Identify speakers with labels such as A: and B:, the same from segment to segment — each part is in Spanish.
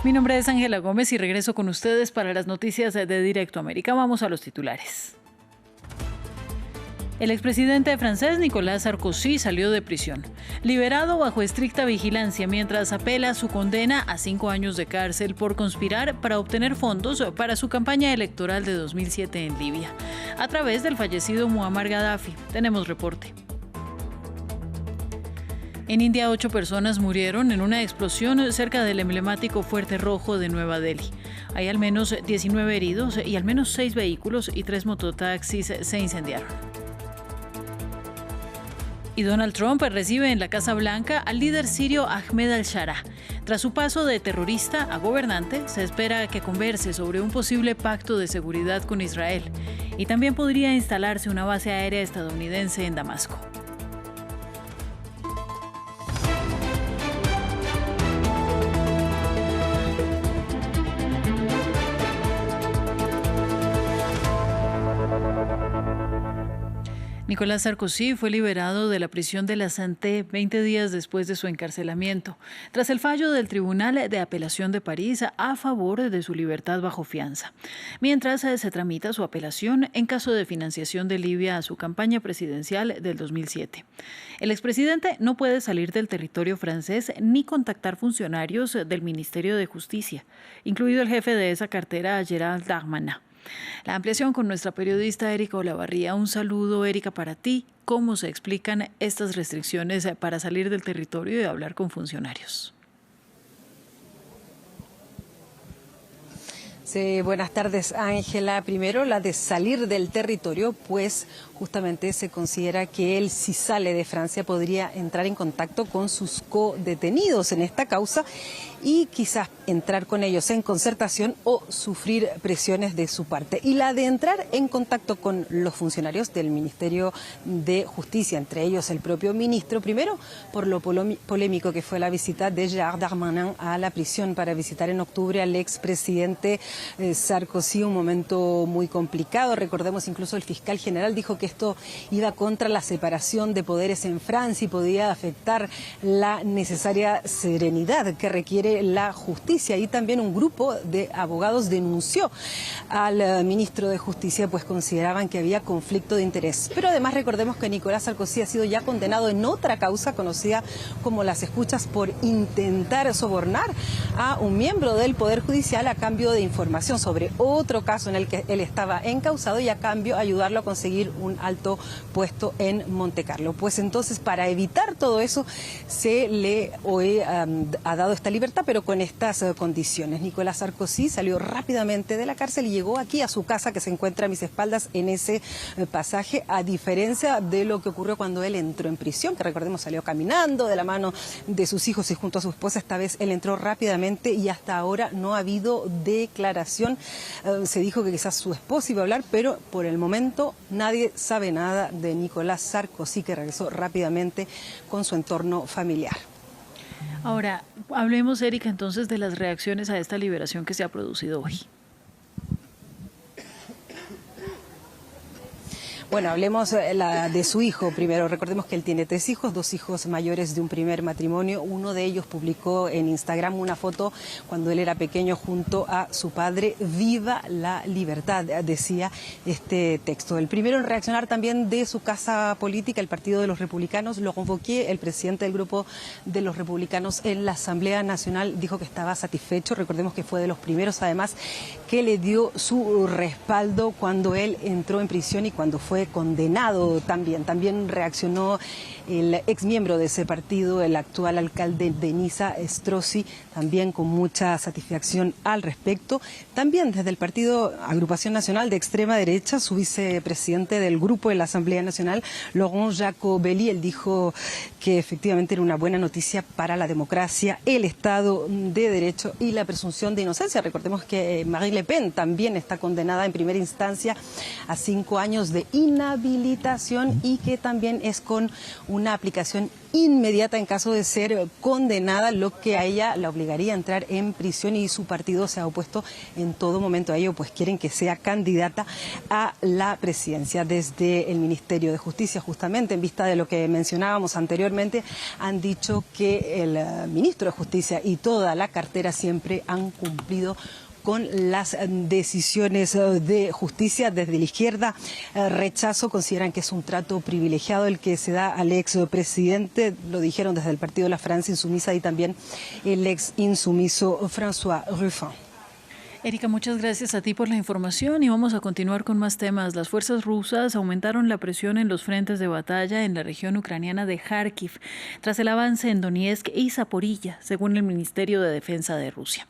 A: Mi nombre es Ángela Gómez y regreso con ustedes para las noticias de Directo América. Vamos a los titulares. El expresidente francés Nicolas Sarkozy salió de prisión, liberado bajo estricta vigilancia mientras apela su condena a 5 años de cárcel por conspirar para obtener fondos para su campaña electoral de 2007 en Libia, a través del fallecido Muammar Gaddafi. Tenemos reporte. En India, 8 personas murieron en una explosión cerca del emblemático Fuerte Rojo de Nueva Delhi. Hay al menos 19 heridos y al menos 6 vehículos y 3 mototaxis se incendiaron. Y Donald Trump recibe en la Casa Blanca al líder sirio Ahmed al-Sharaa. Tras su paso de terrorista a gobernante, se espera que converse sobre un posible pacto de seguridad con Israel. Y también podría instalarse una base aérea estadounidense en Damasco. Nicolas Sarkozy fue liberado de la prisión de la Santé 20 días después de su encarcelamiento, tras el fallo del Tribunal de Apelación de París a favor de su libertad bajo fianza, mientras se tramita su apelación en caso de financiación de Libia a su campaña presidencial del 2007. El expresidente no puede salir del territorio francés ni contactar funcionarios del Ministerio de Justicia, incluido el jefe de esa cartera, Gérald Darmanin. La ampliación con nuestra periodista Erika Olavarría. Un saludo, Erika, para ti. ¿Cómo se explican estas restricciones para salir del territorio y hablar con funcionarios?
B: Sí, buenas tardes, Ángela. Primero, la de salir del territorio, pues justamente se considera que él, si sale de Francia, podría entrar en contacto con sus co-detenidos en esta causa y quizás entrar con ellos en concertación o sufrir presiones de su parte. Y la de entrar en contacto con los funcionarios del Ministerio de Justicia, entre ellos el propio ministro, primero por lo polémico que fue la visita de Gérald Darmanin a la prisión para visitar en octubre al expresidente Sarkozy, un momento muy complicado. Recordemos, incluso el fiscal general dijo que esto iba contra la separación de poderes en Francia y podía afectar la necesaria serenidad que requiere la justicia. Y también un grupo de abogados denunció al ministro de Justicia, pues consideraban que había conflicto de interés. Pero además recordemos que Nicolas Sarkozy ha sido ya condenado en otra causa conocida como las escuchas por intentar sobornar a un miembro del Poder Judicial a cambio de información sobre otro caso en el que él estaba encausado y a cambio ayudarlo a conseguir un alto puesto en Montecarlo. Pues entonces, para evitar todo eso, se le ha dado esta libertad, pero con estas condiciones. Nicolas Sarkozy salió rápidamente de la cárcel y llegó aquí a su casa, que se encuentra a mis espaldas en ese pasaje, a diferencia de lo que ocurrió cuando él entró en prisión, que recordemos salió caminando de la mano de sus hijos y junto a su esposa. Esta vez él entró rápidamente y hasta ahora no ha habido declaración. Se dijo que quizás su esposa iba a hablar, pero por el momento nadie sabe nada de Nicolas Sarkozy, que regresó rápidamente con su entorno familiar.
A: Ahora, hablemos, Erika, entonces de las reacciones a esta liberación que se ha producido hoy.
B: Bueno, hablemos de su hijo primero. Recordemos que él tiene 3 hijos, 2 hijos mayores de un primer matrimonio. Uno de ellos publicó en Instagram una foto cuando él era pequeño junto a su padre. Viva la libertad, decía este texto. El primero en reaccionar también de su casa política, el Partido de los Republicanos, Laurent Wauquiez, el presidente del grupo de los republicanos en la Asamblea Nacional, dijo que estaba satisfecho. Recordemos que fue de los primeros, además, que le dio su respaldo cuando él entró en prisión y cuando fue condenado también. También reaccionó el exmiembro de ese partido, el actual alcalde de Niza, Estrosi, también con mucha satisfacción al respecto. También desde el partido Agrupación Nacional de Extrema Derecha, su vicepresidente del grupo en la Asamblea Nacional, Laurent Jacobelli, él dijo que efectivamente era una buena noticia para la democracia, el Estado de Derecho y la presunción de inocencia. Recordemos que Marine Le Pen también está condenada en primera instancia a 5 años de inhabilitación y que también es con una aplicación inmediata en caso de ser condenada, lo que a ella la obligaría a entrar en prisión, y su partido se ha opuesto en todo momento a ello, pues quieren que sea candidata a la presidencia. Desde el Ministerio de Justicia, justamente en vista de lo que mencionábamos anteriormente, han dicho que el ministro de Justicia y toda la cartera siempre han cumplido con las decisiones de justicia. Desde la izquierda, rechazo, consideran que es un trato privilegiado el que se da al ex presidente, lo dijeron desde el partido de la Francia Insumisa y también el ex insumiso François Ruffin.
A: Erika, muchas gracias a ti por la información y vamos a continuar con más temas. Las fuerzas rusas aumentaron la presión en los frentes de batalla en la región ucraniana de Kharkiv tras el avance en Donetsk y Zaporilla, según el Ministerio de Defensa de Rusia.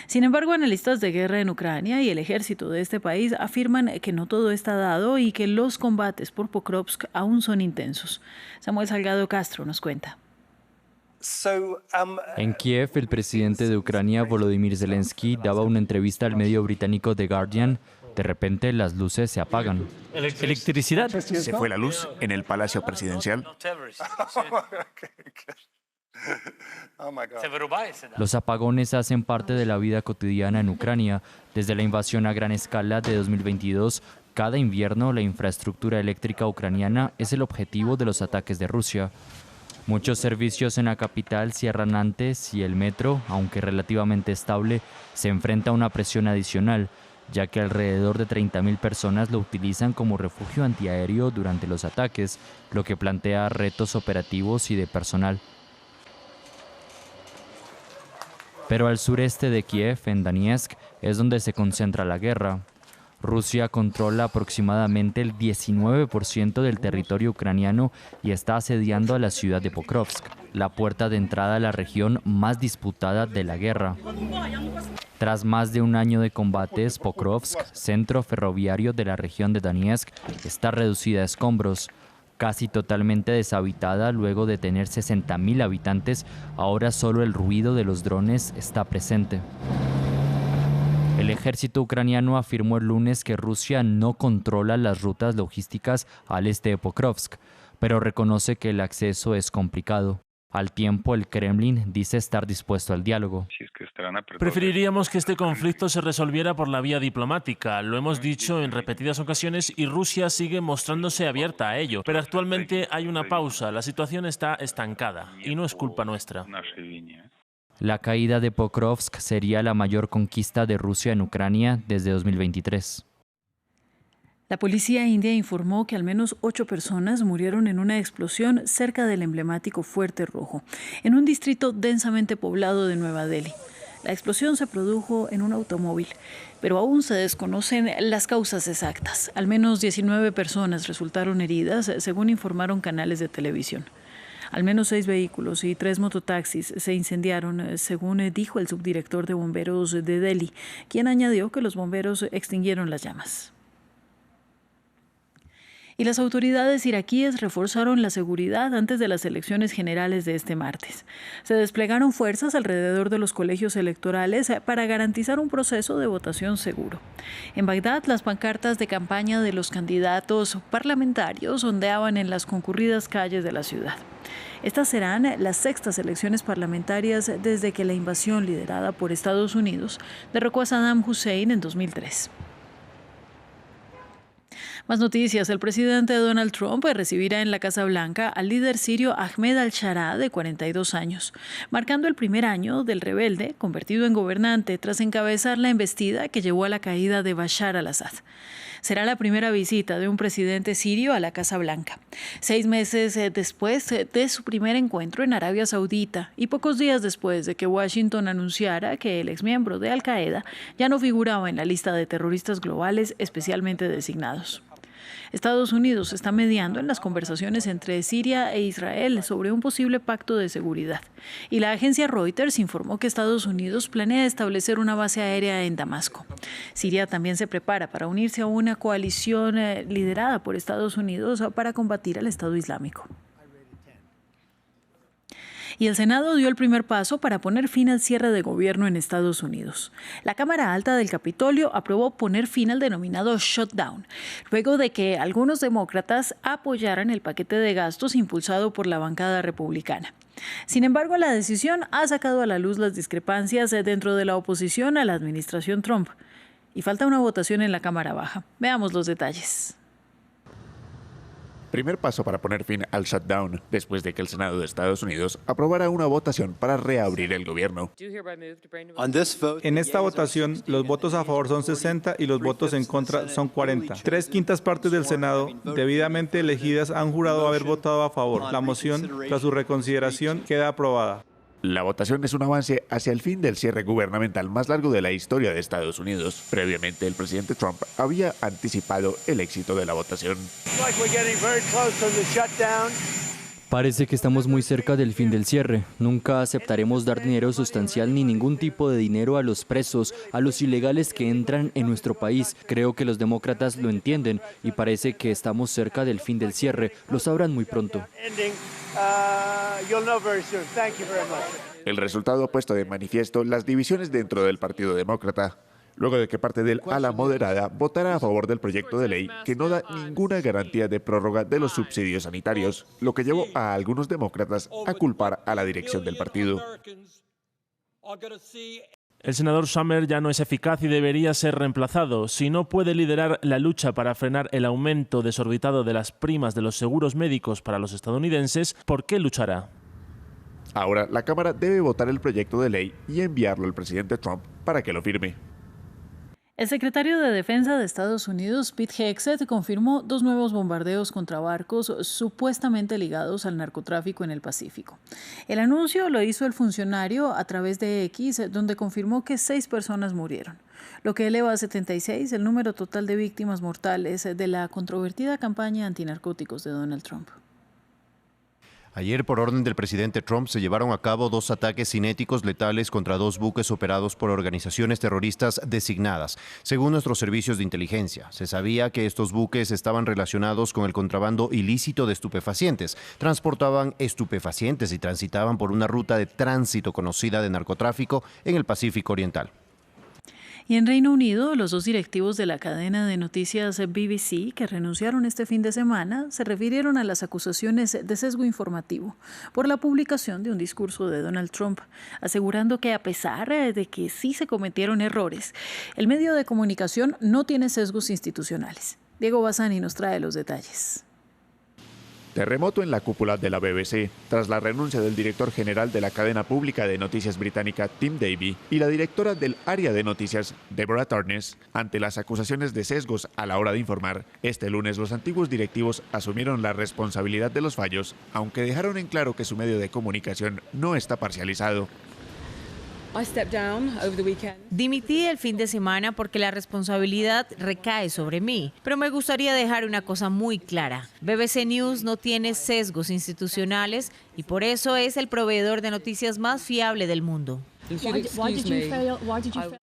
A: Sin embargo, analistas de guerra en Ucrania y el ejército de este país afirman que no todo está dado y que los combates por Pokrovsk aún son intensos. Samuel Salgado Castro nos cuenta.
C: En Kiev, el presidente de Ucrania, Volodymyr Zelensky, daba una entrevista al medio británico The Guardian. De repente, las luces se apagan.
D: ¿Electricidad?
E: Se fue la luz en el Palacio Presidencial.
C: Los apagones hacen parte de la vida cotidiana en Ucrania. Desde la invasión a gran escala de 2022, cada invierno la infraestructura eléctrica ucraniana es el objetivo de los ataques de Rusia. Muchos servicios en la capital cierran antes y el metro, aunque relativamente estable, se enfrenta a una presión adicional, ya que alrededor de 30.000 personas lo utilizan como refugio antiaéreo durante los ataques, lo que plantea retos operativos y de personal. Pero al sureste de Kiev, en Donetsk, es donde se concentra la guerra. Rusia controla aproximadamente el 19% del territorio ucraniano y está asediando a la ciudad de Pokrovsk, la puerta de entrada a la región más disputada de la guerra. Tras más de un año de combates, Pokrovsk, centro ferroviario de la región de Donetsk, está reducida a escombros. Casi totalmente deshabitada luego de tener 60.000 habitantes, ahora solo el ruido de los drones está presente. El ejército ucraniano afirmó el lunes que Rusia no controla las rutas logísticas al este de Pokrovsk, pero reconoce que el acceso es complicado. Al tiempo, el Kremlin dice estar dispuesto al diálogo.
D: Preferiríamos que este conflicto se resolviera por la vía diplomática. Lo hemos dicho en repetidas ocasiones y Rusia sigue mostrándose abierta a ello. Pero actualmente hay una pausa. La situación está estancada y no es culpa nuestra.
C: La caída de Pokrovsk sería la mayor conquista de Rusia en Ucrania desde 2023.
A: La policía india informó que al menos 8 personas murieron en una explosión cerca del emblemático Fuerte Rojo, en un distrito densamente poblado de Nueva Delhi. La explosión se produjo en un automóvil, pero aún se desconocen las causas exactas. Al menos 19 personas resultaron heridas, según informaron canales de televisión. Al menos 6 vehículos y 3 mototaxis se incendiaron, según dijo el subdirector de bomberos de Delhi, quien añadió que los bomberos extinguieron las llamas. Y las autoridades iraquíes reforzaron la seguridad antes de las elecciones generales de este martes. Se desplegaron fuerzas alrededor de los colegios electorales para garantizar un proceso de votación seguro. En Bagdad, las pancartas de campaña de los candidatos parlamentarios ondeaban en las concurridas calles de la ciudad. Estas serán las 6ª elecciones parlamentarias desde que la invasión liderada por Estados Unidos derrocó a Saddam Hussein en 2003. Más noticias. El presidente Donald Trump recibirá en la Casa Blanca al líder sirio Ahmed al-Sharaa, de 42 años, marcando el primer año del rebelde convertido en gobernante tras encabezar la embestida que llevó a la caída de Bashar al-Assad. Será la primera visita de un presidente sirio a la Casa Blanca, 6 meses después de su primer encuentro en Arabia Saudita y pocos días después de que Washington anunciara que el exmiembro de Al-Qaeda ya no figuraba en la lista de terroristas globales especialmente designados. Estados Unidos está mediando en las conversaciones entre Siria e Israel sobre un posible pacto de seguridad. Y la agencia Reuters informó que Estados Unidos planea establecer una base aérea en Damasco. Siria también se prepara para unirse a una coalición liderada por Estados Unidos para combatir al Estado Islámico. y el Senado dio el primer paso para poner fin al cierre de gobierno en Estados Unidos. La Cámara Alta del Capitolio aprobó poner fin al denominado shutdown, luego de que algunos demócratas apoyaran el paquete de gastos impulsado por la bancada republicana. Sin embargo, la decisión ha sacado a la luz las discrepancias dentro de la oposición a la administración Trump. Y falta una votación en la Cámara Baja. Veamos los detalles.
E: Primer paso para poner fin al shutdown, después de que el Senado de Estados Unidos aprobara una votación para reabrir el gobierno.
F: En esta votación, los votos a favor son 60 y los votos en contra son 40. 3/5 partes del Senado, debidamente elegidas, han jurado haber votado a favor. La moción, tras su reconsideración, queda aprobada.
E: La votación es un avance hacia el fin del cierre gubernamental más largo de la historia de Estados Unidos. Previamente, el presidente Trump había anticipado el éxito de la votación.
C: Parece que estamos muy cerca del fin del cierre. Nunca aceptaremos dar dinero sustancial ni ningún tipo de dinero a los presos, a los ilegales que entran en nuestro país. Creo que los demócratas lo entienden y parece que estamos cerca del fin del cierre. Lo sabrán muy pronto.
E: El resultado ha puesto de manifiesto las divisiones dentro del Partido Demócrata, luego de que parte del ala moderada votara a favor del proyecto de ley que no da ninguna garantía de prórroga de los subsidios sanitarios, lo que llevó a algunos demócratas a culpar a la dirección del partido.
D: El senador Schumer ya no es eficaz y debería ser reemplazado. Si no puede liderar la lucha para frenar el aumento desorbitado de las primas de los seguros médicos para los estadounidenses, ¿por qué luchará?
E: Ahora, la Cámara debe votar el proyecto de ley y enviarlo al presidente Trump para que lo firme.
A: El secretario de Defensa de Estados Unidos, Pete Hegseth, confirmó 2 nuevos bombardeos contra barcos supuestamente ligados al narcotráfico en el Pacífico. El anuncio lo hizo el funcionario a través de X, donde confirmó que 6 personas murieron, lo que eleva a 76 el número total de víctimas mortales de la controvertida campaña antinarcóticos de Donald Trump.
G: Ayer, por orden del presidente Trump, se llevaron a cabo 2 ataques cinéticos letales contra 2 buques operados por organizaciones terroristas designadas. Según nuestros servicios de inteligencia, se sabía que estos buques estaban relacionados con el contrabando ilícito de estupefacientes. Transportaban estupefacientes y transitaban por una ruta de tránsito conocida de narcotráfico en el Pacífico Oriental.
A: Y en Reino Unido, los 2 directivos de la cadena de noticias BBC que renunciaron este fin de semana se refirieron a las acusaciones de sesgo informativo por la publicación de un discurso de Donald Trump, asegurando que a pesar de que sí se cometieron errores, el medio de comunicación no tiene sesgos institucionales. Diego Bassani nos trae los detalles.
E: Terremoto en la cúpula de la BBC, tras la renuncia del director general de la cadena pública de noticias británica, Tim Davie, y la directora del área de noticias, Deborah Turnes, ante las acusaciones de sesgos a la hora de informar. Este lunes, los antiguos directivos asumieron la responsabilidad de los fallos, aunque dejaron en claro que su medio de comunicación no está parcializado.
H: Dimití el fin de semana porque la responsabilidad recae sobre mí, pero me gustaría dejar una cosa muy clara. BBC News no tiene sesgos institucionales y por eso es el proveedor de noticias más fiable del mundo.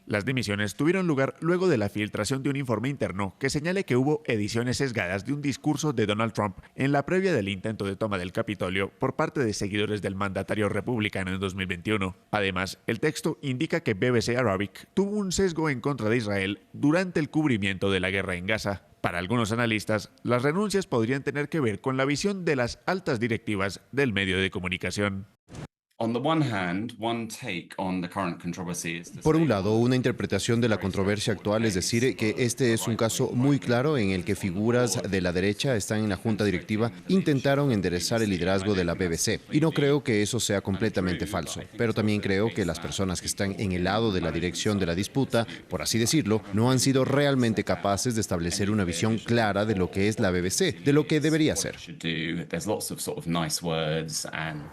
E: Las dimisiones tuvieron lugar luego de la filtración de un informe interno que señale que hubo ediciones sesgadas de un discurso de Donald Trump en la previa del intento de toma del Capitolio por parte de seguidores del mandatario republicano en 2021. Además, el texto indica que BBC Arabic tuvo un sesgo en contra de Israel durante el cubrimiento de la guerra en Gaza. Para algunos analistas, las renuncias podrían tener que ver con la visión de las altas directivas del medio de comunicación.
G: Por un lado, una interpretación de la controversia actual es decir que este es un caso muy claro en el que figuras de la derecha están en la junta directiva, intentaron enderezar el liderazgo de la BBC. Y no creo que eso sea completamente falso, pero también creo que las personas que están en el lado de la dirección de la disputa, por así decirlo, no han sido realmente capaces de establecer una visión clara de lo que es la BBC, de lo que debería ser.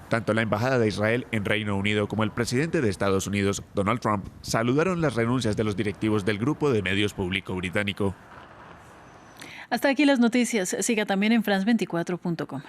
E: Tanto la embajada de Israel en Reino Unido como el presidente de Estados Unidos, Donald Trump, saludaron las renuncias de los directivos del grupo de medios público británico.
A: Hasta aquí las noticias. Siga también en France24.com.